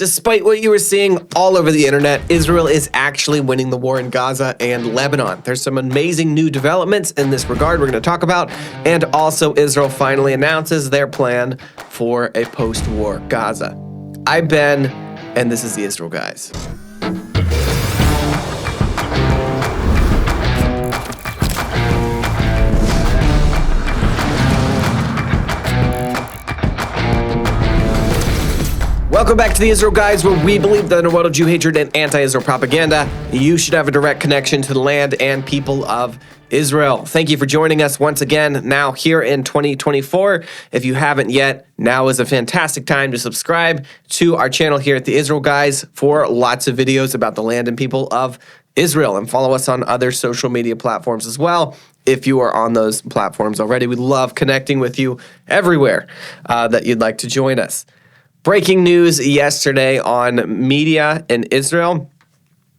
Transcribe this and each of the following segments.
Despite what you were seeing all over the internet, Israel is actually winning the war in Gaza and Lebanon. There's some amazing new developments in this regard we're going to talk about. And also, Israel finally announces their plan for a post-war Gaza. I'm Ben, and this is the Israel Guys. Welcome back to the Israel Guys, where we believe that in a world of Jew hatred and anti-Israel propaganda, you should have a direct connection to the land and people of Israel. Thank you for joining us once again now here in 2024. If you haven't yet, now is a fantastic time to subscribe to our channel here at the Israel Guys for lots of videos about the land and people of Israel, and follow us on other social media platforms as well. If you are on those platforms already, we love connecting with you everywhere that you'd like to join us. Breaking news yesterday on media in Israel.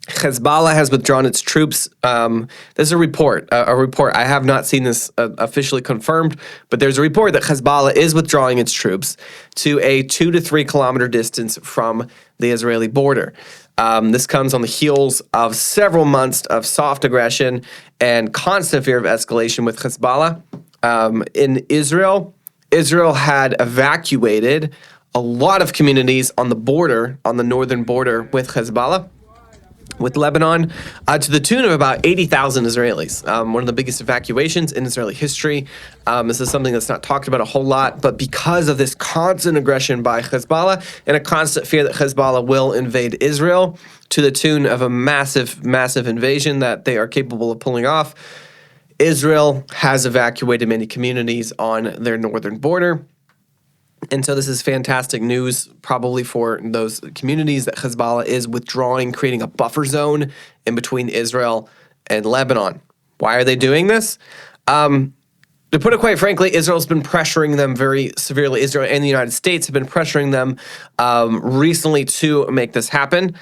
Hezbollah has withdrawn its troops. There's a report. I have not seen this officially confirmed, but there's a report that Hezbollah is withdrawing its troops to a 2 to 3 kilometer distance from the Israeli border. This comes on the heels of several months of soft aggression and constant fear of escalation with Hezbollah. In Israel, Israel had evacuated a lot of communities on the border, on the northern border with Hezbollah, with Lebanon, to the tune of about 80,000 Israelis. One of the biggest evacuations in Israeli history. This is something that's not talked about a whole lot, but because of this constant aggression by Hezbollah and a constant fear that Hezbollah will invade Israel to the tune of a massive, massive invasion that they are capable of pulling off, Israel has evacuated many communities on their northern border. And so this is fantastic news, probably for those communities, that Hezbollah is withdrawing, creating a buffer zone in between Israel and Lebanon. Why are they doing this? To put it quite frankly, Israel's been pressuring them very severely. Israel and the United States have been pressuring them recently to make this happen.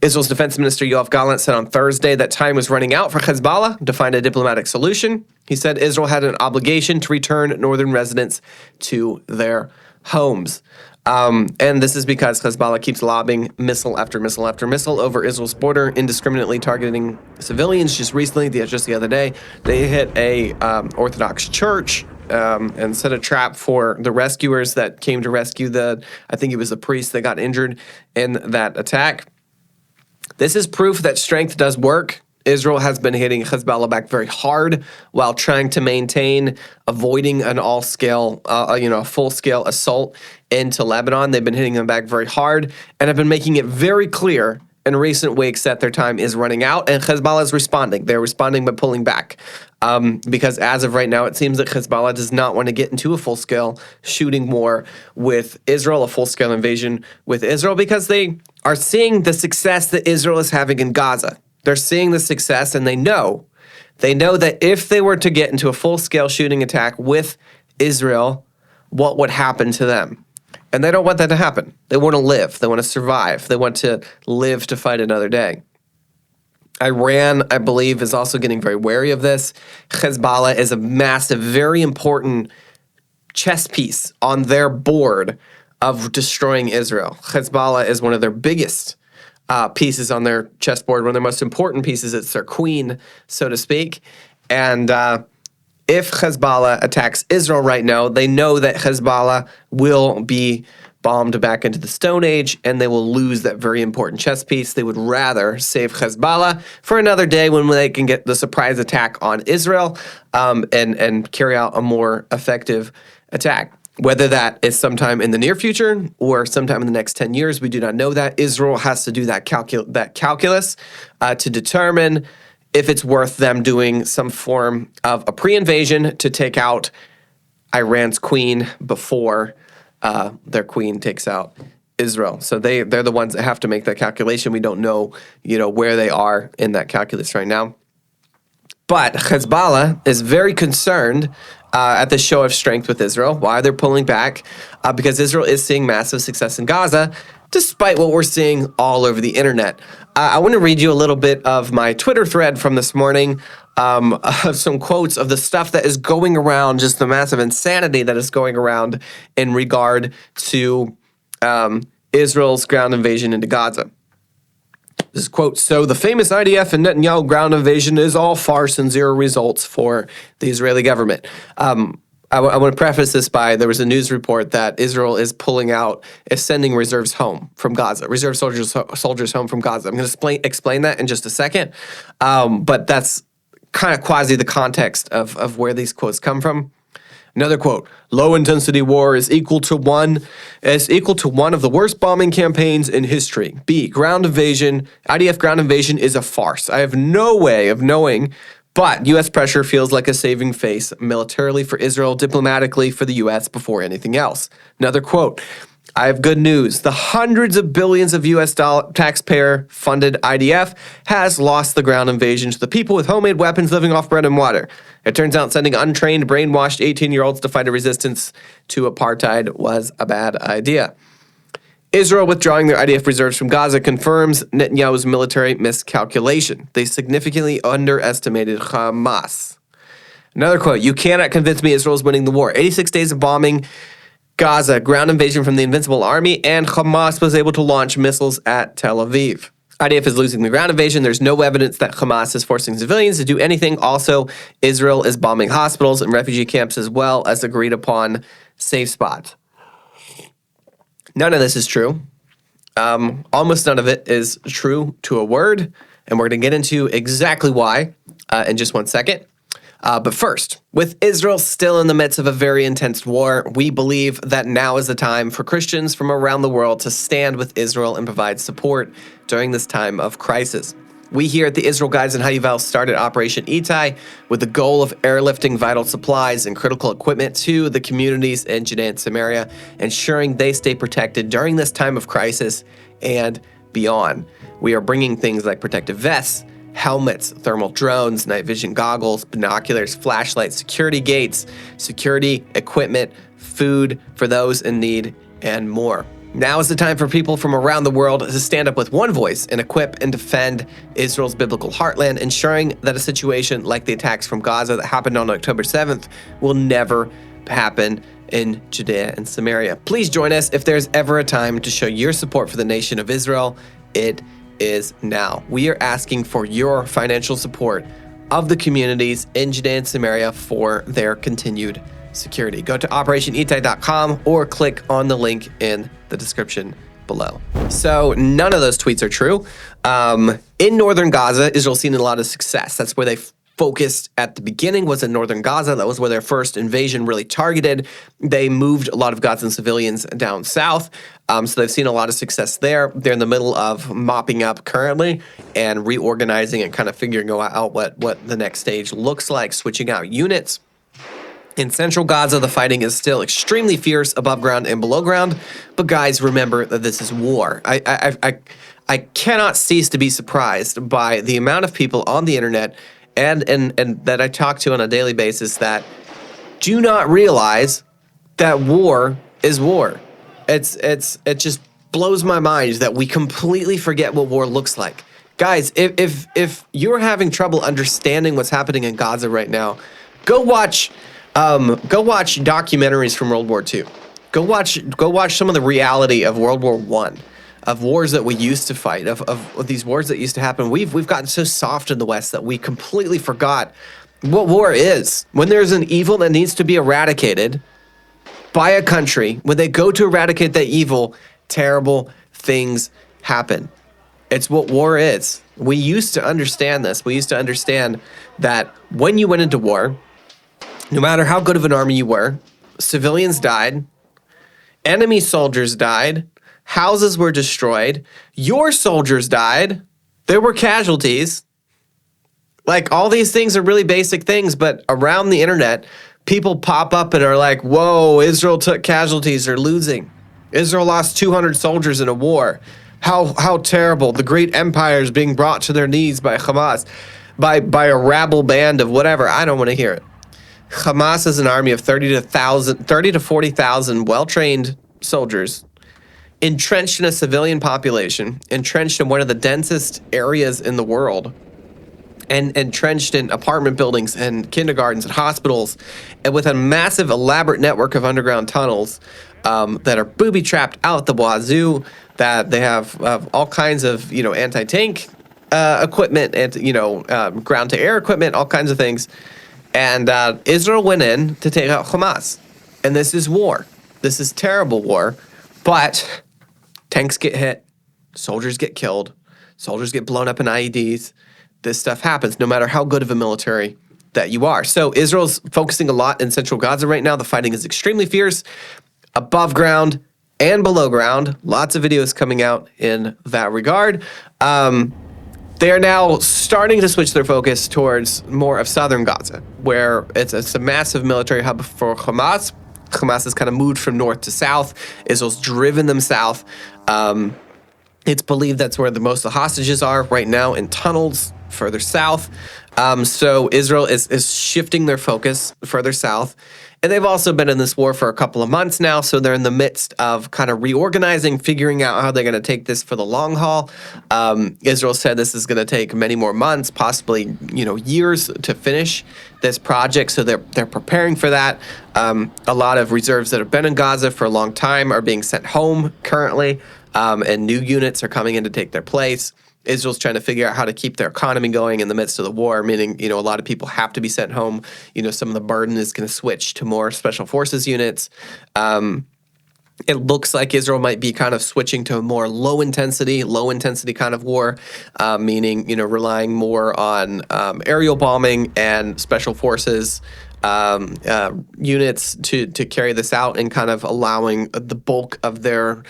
Israel's Defense Minister Yoav Gallant said on Thursday that time was running out for Hezbollah to find a diplomatic solution. He said Israel had an obligation to return northern residents to their homes. And this is because Hezbollah keeps lobbing missile after missile after missile over Israel's border, indiscriminately targeting civilians. Just the other day, they hit a Orthodox church and set a trap for the rescuers that came to rescue I think it was the priest that got injured in that attack. This is proof that strength does work. Israel has been hitting Hezbollah back very hard while trying to maintain, avoiding an full-scale assault into Lebanon. They've been hitting them back very hard and have been making it very clear in recent weeks that their time is running out, and Hezbollah is responding. They're responding by pulling back. Because as of right now, it seems that Hezbollah does not want to get into a full-scale shooting war with Israel, a full-scale invasion with Israel, because they are seeing the success that Israel is having in Gaza. They're seeing the success, and they know that if they were to get into a full-scale shooting attack with Israel, what would happen to them? And they don't want that to happen. They want to live. They want to survive. They want to live to fight another day. Iran, I believe, is also getting very wary of this. Hezbollah is a massive, very important chess piece on their board of destroying Israel. Hezbollah is one of their biggest pieces on their chessboard, one of their most important pieces. It's their queen, so to speak. And if Hezbollah attacks Israel right now, they know that Hezbollah will be bombed back into the Stone Age, and they will lose that very important chess piece. They would rather save Hezbollah for another day when they can get the surprise attack on Israel and carry out a more effective attack. Whether that is sometime in the near future or sometime in the next 10 years, we do not know that. Israel has to do that calculus to determine if it's worth them doing some form of a pre-invasion to take out Iran's queen before their queen takes out Israel. So they're the ones that have to make that calculation. We don't know, where they are in that calculus right now. But Hezbollah is very concerned at the show of strength with Israel. Why they're pulling back? Because Israel is seeing massive success in Gaza, despite what we're seeing all over the internet. I want to read you a little bit of my Twitter thread from this morning, some quotes of the stuff that is going around, just the massive insanity that is going around in regard to Israel's ground invasion into Gaza. This is quote, so the famous IDF and Netanyahu ground invasion is all farce and zero results for the Israeli government. I want to preface this by, there was a news report that Israel is sending reserves home from Gaza, reserve soldiers home from Gaza. I'm going to explain that in just a second, but that's kind of quasi the context of where these quotes come from. Another quote, low-intensity war is equal to one of the worst bombing campaigns in history. B, IDF ground invasion is a farce. I have no way of knowing, but U.S. pressure feels like a saving face militarily for Israel, diplomatically for the U.S. before anything else. Another quote, I have good news. The hundreds of billions of U.S. taxpayer-funded IDF has lost the ground invasion to the people with homemade weapons living off bread and water. It turns out sending untrained, brainwashed 18-year-olds to fight a resistance to apartheid was a bad idea. Israel withdrawing their IDF reserves from Gaza confirms Netanyahu's military miscalculation. They significantly underestimated Hamas. Another quote, you cannot convince me Israel is winning the war. 86 days of bombing Gaza, ground invasion from the Invincible Army, and Hamas was able to launch missiles at Tel Aviv. IDF is losing the ground invasion. There's no evidence that Hamas is forcing civilians to do anything. Also, Israel is bombing hospitals and refugee camps as well as agreed upon safe spots. None of this is true. Almost none of it is true to a word, and we're going to get into exactly why in just one second. But first, with Israel still in the midst of a very intense war, we believe that now is the time for Christians from around the world to stand with Israel and provide support during this time of crisis. We here at the Israel Guides and Hayuval started Operation Ittai with the goal of airlifting vital supplies and critical equipment to the communities in Judea and Samaria, ensuring they stay protected during this time of crisis and beyond. We are bringing things like protective vests, helmets, thermal drones, night vision goggles, binoculars, flashlights, security gates, security equipment, food for those in need, and more. Now is the time for people from around the world to stand up with one voice and equip and defend Israel's biblical heartland, ensuring that a situation like the attacks from Gaza that happened on October 7th will never happen in Judea and Samaria. Please join us if there's ever a time to show your support for the nation of Israel. It is now. We are asking for your financial support of the communities in Judea and Samaria for their continued security. Go to OperationIttai.com or click on the link in the description below. So none of those tweets are true. In northern Gaza, Israel's seen a lot of success. That's where they focused at the beginning, was in northern Gaza. That was where their first invasion really targeted. They moved a lot of Gazan civilians down south. So they've seen a lot of success there. They're in the middle of mopping up currently and reorganizing and kind of figuring out what the next stage looks like, switching out units. In central Gaza, the fighting is still extremely fierce above ground and below ground. But guys, remember that this is war. I cannot cease to be surprised by the amount of people on the internet and that I talk to on a daily basis that do not realize that war is war. It just blows my mind that we completely forget what war looks like. Guys, if you're having trouble understanding what's happening in Gaza right now, go watch documentaries from World War II. Go watch some of the reality of World War I, of wars that we used to fight, of these wars that used to happen. We've gotten so soft in the West that we completely forgot what war is. When there's an evil that needs to be eradicated by a country, when they go to eradicate that evil, terrible things happen. It's what war is. We used to understand this. We used to understand that when you went into war, no matter how good of an army you were, civilians died, enemy soldiers died, houses were destroyed, your soldiers died, there were casualties. Like, all these things are really basic things, but around the internet, people pop up and are like, whoa, Israel took casualties, they're losing. Israel lost 200 soldiers in a war. How terrible. The great empire is being brought to their knees by Hamas, by a rabble band of whatever. I don't want to hear it. Hamas is an army of 30 to 40,000 well-trained soldiers, entrenched in a civilian population, entrenched in one of the densest areas in the world, and entrenched in apartment buildings and kindergartens and hospitals, and with a massive, elaborate network of underground tunnels that are booby-trapped out the wazoo. that they have all kinds of, anti-tank equipment and, ground-to-air equipment, all kinds of things. And Israel went in to take out Hamas. And this is war. This is terrible war. But tanks get hit. Soldiers get killed. Soldiers get blown up in IEDs. This stuff happens no matter how good of a military that you are. So Israel's focusing a lot in central Gaza right now. The fighting is extremely fierce, above ground and below ground. Lots of videos coming out in that regard. They are now starting to switch their focus towards more of southern Gaza, where it's a massive military hub for Hamas. Hamas has kind of moved from north to south. Israel's driven them south. It's believed that's where most of the hostages are right now, in tunnels further south. So Israel is shifting their focus further south. And they've also been in this war for a couple of months now, so they're in the midst of kind of reorganizing, figuring out how they're going to take this for the long haul. Israel said this is going to take many more months, possibly years to finish this project, so they're preparing for that. A lot of reserves that have been in Gaza for a long time are being sent home currently, and new units are coming in to take their place. Israel's trying to figure out how to keep their economy going in the midst of the war, meaning, a lot of people have to be sent home. Some of the burden is going to switch to more special forces units. It looks like Israel might be kind of switching to a more low intensity kind of war, meaning, relying more on aerial bombing and special forces units to carry this out, and kind of allowing the bulk of their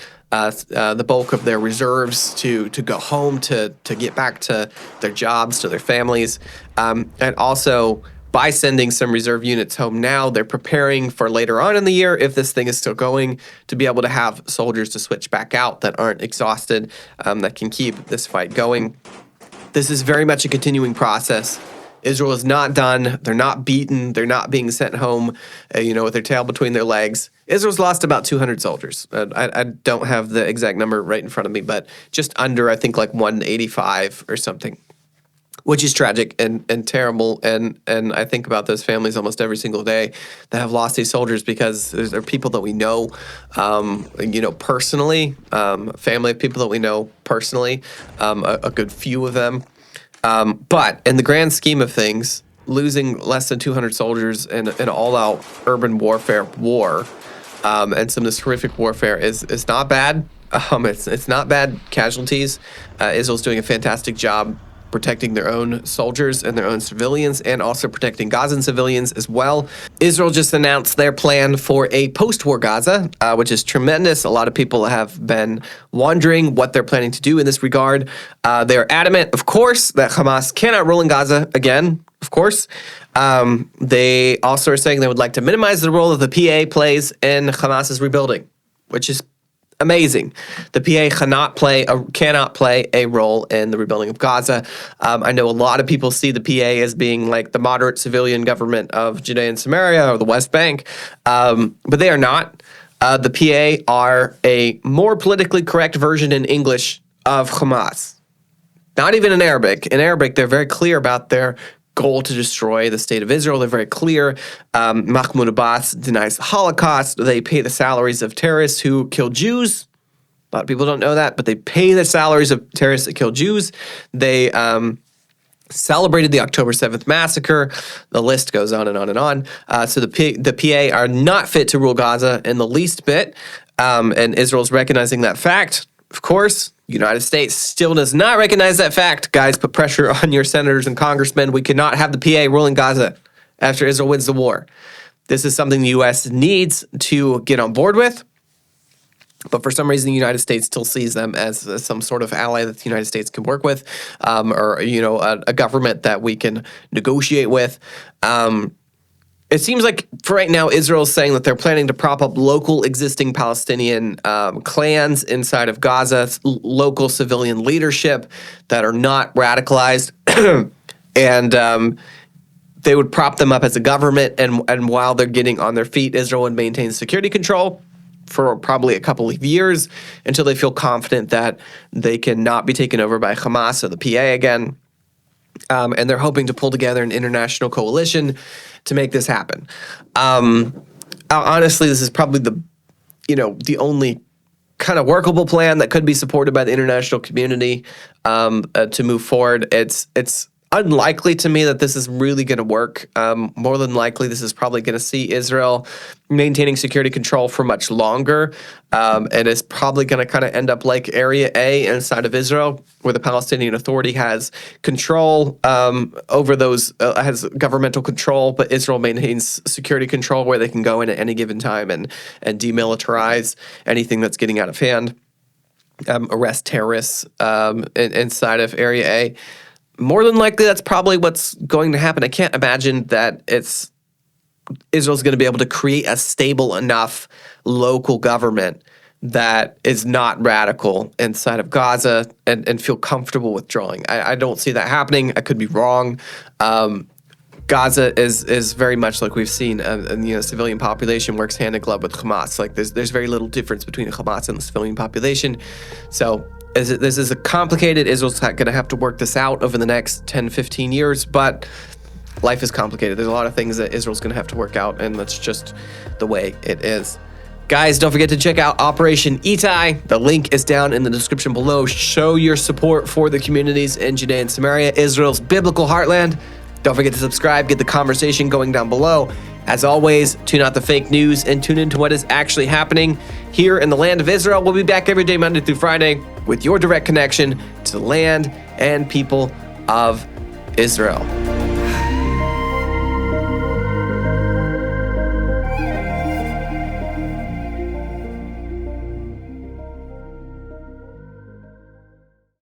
reserves to go home, to get back to their jobs, to their families. And also, by sending some reserve units home now, they're preparing for later on in the year, if this thing is still going, to be able to have soldiers to switch back out that aren't exhausted, that can keep this fight going. This is very much a continuing process. Israel is not done. They're not beaten. They're not being sent home, with their tail between their legs. Israel's lost about 200 soldiers. I don't have the exact number right in front of me, but just under, I think, like 185 or something, which is tragic and terrible. And I think about those families almost every single day that have lost these soldiers, because they're people that we know, personally, family of people that we know personally, a good few of them. But in the grand scheme of things, losing less than 200 soldiers in an all-out urban warfare war, and some of this horrific warfare is not bad. It's not bad casualties. Israel's doing a fantastic job protecting their own soldiers and their own civilians, and also protecting Gazan civilians as well. Israel just announced their plan for a post-war Gaza, which is tremendous. A lot of people have been wondering what they're planning to do in this regard. They're adamant, of course, that Hamas cannot rule in Gaza again, of course. They also are saying they would like to minimize the role that the PA plays in Hamas's rebuilding, which is amazing. The PA cannot play a role in the rebuilding of Gaza. I know a lot of people see the PA as being like the moderate civilian government of Judea and Samaria or the West Bank, but they are not. The PA are a more politically correct version in English of Hamas. Not even in Arabic. In Arabic, they're very clear about their goal to destroy the state of Israel. They're very clear. Mahmoud Abbas denies the Holocaust. They pay the salaries of terrorists who kill Jews. A lot of people don't know that, but they pay the salaries of terrorists that kill Jews. They celebrated the October 7th massacre. The list goes on and on and on. So the PA are not fit to rule Gaza in the least bit, and Israel's recognizing that fact. Of course, United States still does not recognize that fact. Guys, put pressure on your senators and congressmen. We cannot have the PA ruling Gaza after Israel wins the war. This is something the U.S. needs to get on board with. But for some reason, the United States still sees them as some sort of ally that the United States can work with, or a government that we can negotiate with. It seems like for right now, Israel's saying that they're planning to prop up local existing Palestinian clans inside of Gaza, local civilian leadership that are not radicalized, and they would prop them up as a government. And while they're getting on their feet, Israel would maintain security control for probably a couple of years until they feel confident that they cannot be taken over by Hamas or the PA again. And they're hoping to pull together an international coalition to make this happen. Honestly, this is probably the only kind of workable plan that could be supported by the international community to move forward. It's unlikely to me that this is really going to work. More than likely, this is probably going to see Israel maintaining security control for much longer. And it's probably going to kind of end up like Area A inside of Israel, where the Palestinian Authority has control over those, has governmental control, but Israel maintains security control where they can go in at any given time and demilitarize anything that's getting out of hand, arrest terrorists inside of Area A. More than likely, that's probably what's going to happen. I can't imagine that Israel's going to be able to create a stable enough local government that is not radical inside of Gaza and feel comfortable withdrawing. I don't see that happening. I could be wrong. Gaza is very much like we've seen, and the civilian population works hand in glove with Hamas. Like there's very little difference between Hamas and the civilian population. So this is a complicated. Israel's going to have to work this out over the next 10, 15 years, but life is complicated. There's a lot of things that Israel's going to have to work out, and that's just the way it is. Guys, don't forget to check out Operation Ittai. The link is down in the description below. Show your support for the communities in Judea and Samaria, Israel's biblical heartland. Don't forget to subscribe, get the conversation going down below. As always, tune out the fake news and tune into what is actually happening here in the land of Israel. We'll be back every day, Monday through Friday, with your direct connection to the land and people of Israel.